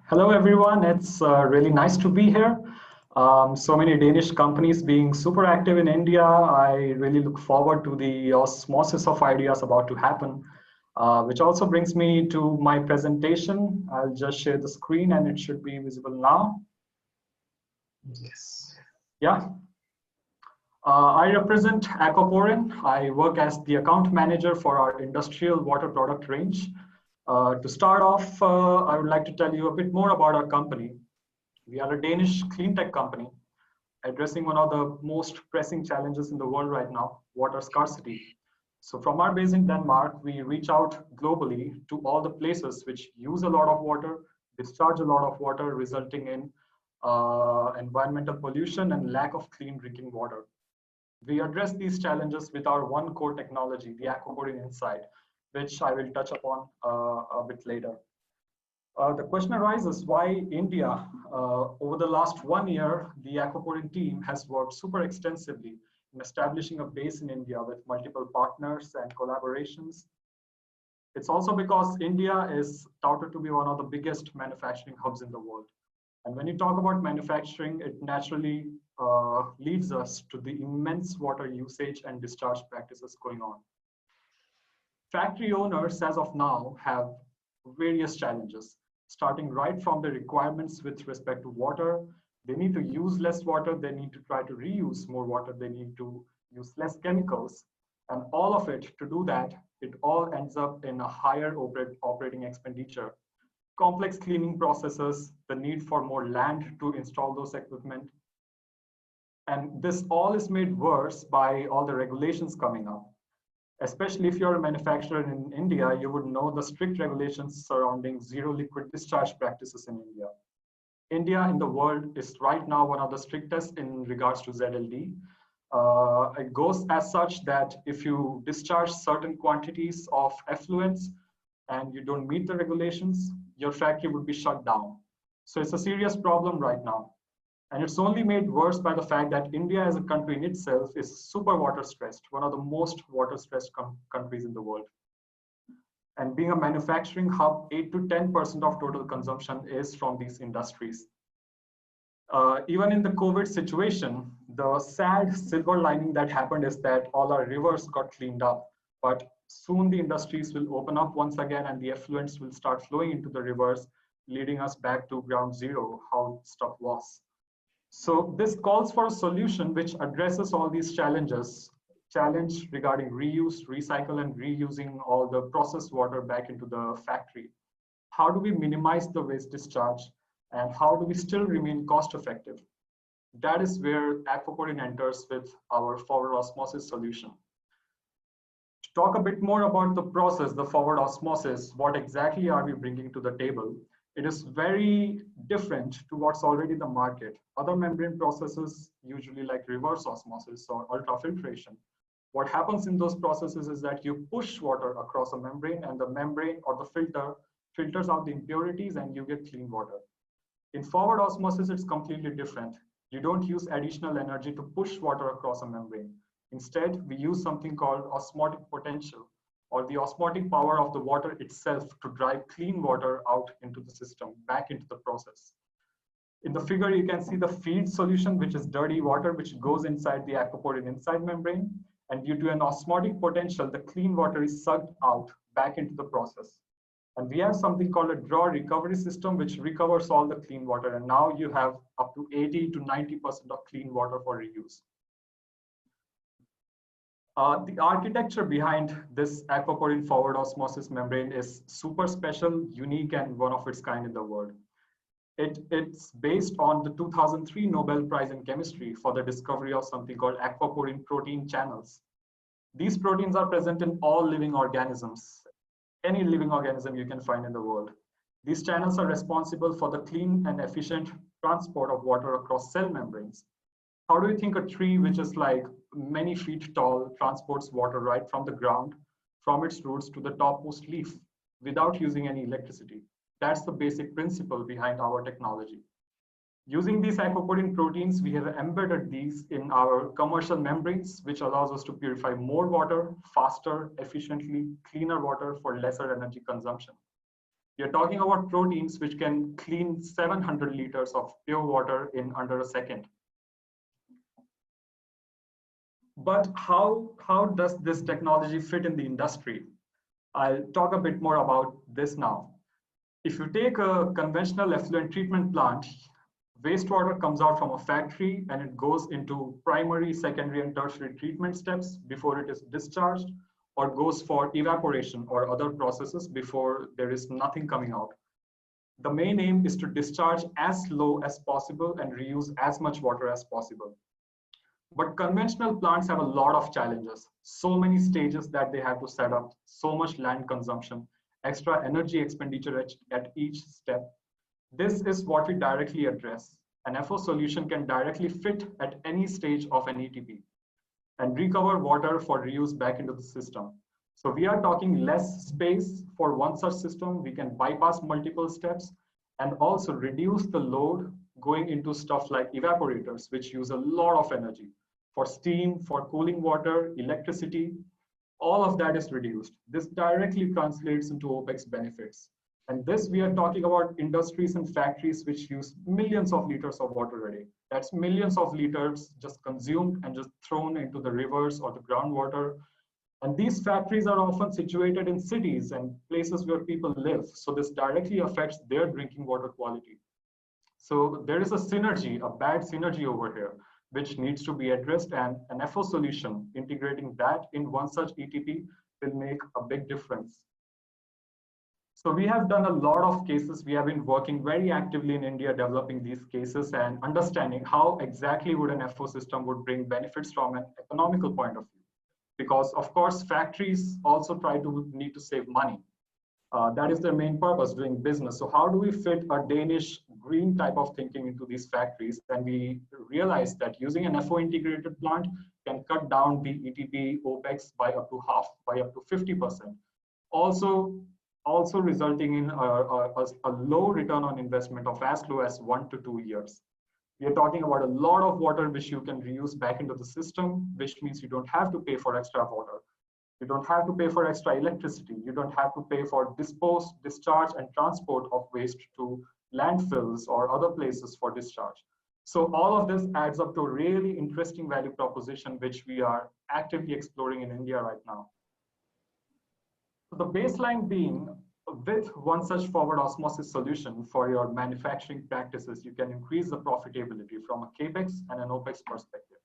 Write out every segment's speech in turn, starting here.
Hello, everyone. It's really nice to be here. So many Danish companies being super active in India. I really look forward to the osmosis of ideas about to happen, which also brings me to my presentation. I'll just share the screen and it should be visible now. Yes. Yeah. I represent Aquaporin. I work as the account manager for our industrial water product range. To start off, I would like to tell you a bit more about our company. We are a Danish clean tech company addressing one of the most pressing challenges in the world right now, water scarcity. So from our base in Denmark, we reach out globally to all the places which use a lot of water, discharge a lot of water, resulting in environmental pollution and lack of clean drinking water. We address these challenges with our one core technology, the Aquaporin inside, which I will touch upon a bit later. The question arises why India. Over the last 1 year, the Aquaporin team has worked super extensively in establishing a base in India with multiple partners and collaborations. It's also because India is touted to be one of the biggest manufacturing hubs in the world. And when you talk about manufacturing, it naturally leads us to the immense water usage and discharge practices going on. Factory owners, as of now, have various challenges, starting right from the requirements with respect to water. They need to use less water, they need to try to reuse more water, they need to use less chemicals, and all of it, to do that, it all ends up in a higher operating expenditure. Complex cleaning processes, the need for more land to install those equipment. And this all is made worse by all the regulations coming up. Especially if you're a manufacturer in India, you would know the strict regulations surrounding zero liquid discharge practices in India. India in the world is right now one of the strictest in regards to ZLD. It goes as such that if you discharge certain quantities of effluents and you don't meet the regulations, your factory would be shut down. So it's a serious problem right now. And it's only made worse by the fact that India as a country in itself is super water stressed, one of the most water stressed countries in the world. And being a manufacturing hub, 8 to 10% of total consumption is from these industries. Even in the COVID situation, the sad silver lining that happened is that all our rivers got cleaned up. But soon the industries will open up once again and the effluents will start flowing into the rivers, leading us back to ground zero, how stuff was. So this calls for a solution which addresses all these challenges, challenge regarding reuse, recycle, and reusing all the processed water back into the factory. How do we minimize the waste discharge and how do we still remain cost effective? That is where Aquaporin enters with our forward osmosis solution. To talk a bit more about the process, the forward osmosis, what exactly are we bringing to the table? It is very different to what's already in the market. Other membrane processes, usually like reverse osmosis or ultrafiltration, what happens in those processes is that you push water across a membrane and the membrane or the filter filters out the impurities and you get clean water. In forward osmosis, it's completely different. You don't use additional energy to push water across a membrane. Instead, we use something called osmotic potential, or the osmotic power of the water itself to drive clean water out into the system, back into the process. In the figure, you can see the feed solution, which is dirty water, which goes inside the aquaporin inside membrane. And due to an osmotic potential, the clean water is sucked out back into the process. And we have something called a draw recovery system, which recovers all the clean water. And now you have up to 80 to 90% of clean water for reuse. The architecture behind this aquaporin forward osmosis membrane is super special, unique, and one of its kind in the world. It's based on the 2003 Nobel Prize in Chemistry for the discovery of something called aquaporin protein channels. These proteins are present in all living organisms, any living organism you can find in the world. These channels are responsible for the clean and efficient transport of water across cell membranes. How do you think a tree, which is like many feet tall, transports water right from the ground, from its roots to the topmost leaf, without using any electricity? That's the basic principle behind our technology. Using these aquaporin proteins, we have embedded these in our commercial membranes, which allows us to purify more water, faster, efficiently, cleaner water for lesser energy consumption. We are talking about proteins which can clean 700 liters of pure water in under a second. But how does this technology fit in the industry? I'll talk a bit more about this now. If you take a conventional effluent treatment plant, wastewater comes out from a factory and it goes into primary, secondary, and tertiary treatment steps before it is discharged, or goes for evaporation or other processes before there is nothing coming out. The main aim is to discharge as low as possible and reuse as much water as possible. But conventional plants have a lot of challenges, so many stages that they have to set up, so much land consumption, extra energy expenditure at each step. This is what we directly address. An FO solution can directly fit at any stage of an ETP and recover water for reuse back into the system. So we are talking less space for one such system. We can bypass multiple steps and also reduce the load going into stuff like evaporators, which use a lot of energy for steam, for cooling water, electricity. All of that is reduced. This directly translates into OPEX benefits. And this, we are talking about industries and factories which use millions of liters of water a day. That's millions of liters just consumed and just thrown into the rivers or the groundwater. And these factories are often situated in cities and places where people live. So this directly affects their drinking water quality. So there is a synergy, a bad synergy over here, which needs to be addressed, and an FO solution integrating that in one such ETP will make a big difference. So we have done a lot of cases. We have been working very actively in India developing these cases and understanding how exactly would an FO system would bring benefits from an economical point of view. Because of course, factories also need to save money. That is their main purpose, doing business. So how do we fit a Danish green type of thinking into these factories? And we realized that using an FO integrated plant can cut down the ETP OPEX by up to half, by up to 50%. Also resulting in a low return on investment of as low as 1 to 2 years. We are talking about a lot of water which you can reuse back into the system, which means you don't have to pay for extra water. You don't have to pay for extra electricity. You don't have to pay for dispose, discharge, and transport of waste to landfills or other places for discharge. So all of this adds up to a really interesting value proposition, which we are actively exploring in India right now. So the baseline being, with one such forward osmosis solution for your manufacturing practices, you can increase the profitability from a CAPEX and an OPEX perspective,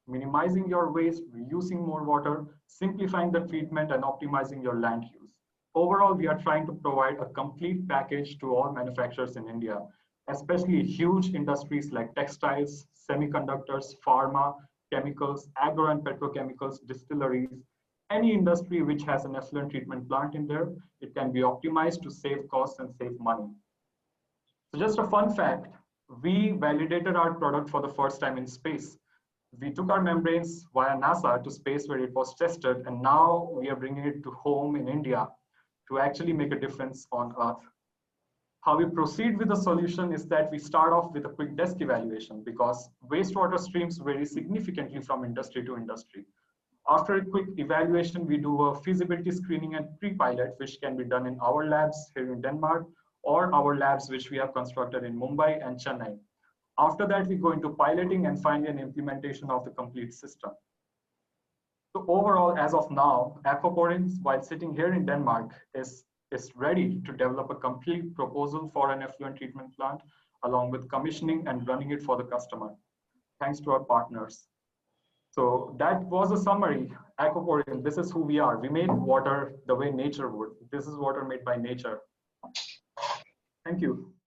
minimizing your waste, reusing more water, simplifying the treatment, and optimizing your land use. Overall, we are trying to provide a complete package to all manufacturers in India, especially huge industries like textiles, semiconductors, pharma, chemicals, agro and petrochemicals, distilleries. Any industry which has an effluent treatment plant in there, it can be optimized to save costs and save money. So just a fun fact, we validated our product for the first time in space. We took our membranes via NASA to space where it was tested, and now we are bringing it to home in India to actually make a difference on Earth. How we proceed with the solution is that we start off with a quick desk evaluation, because wastewater streams vary significantly from industry to industry. After a quick evaluation, we do a feasibility screening and pre-pilot, which can be done in our labs here in Denmark, or our labs which we have constructed in Mumbai and Chennai. After that, we go into piloting and finally an implementation of the complete system. So overall, as of now, Aquaporin, while sitting here in Denmark, is ready to develop a complete proposal for an effluent treatment plant, along with commissioning and running it for the customer, thanks to our partners. So that was a summary. Aquaporin, this is who we are. We made water the way nature would. This is water made by nature. Thank you.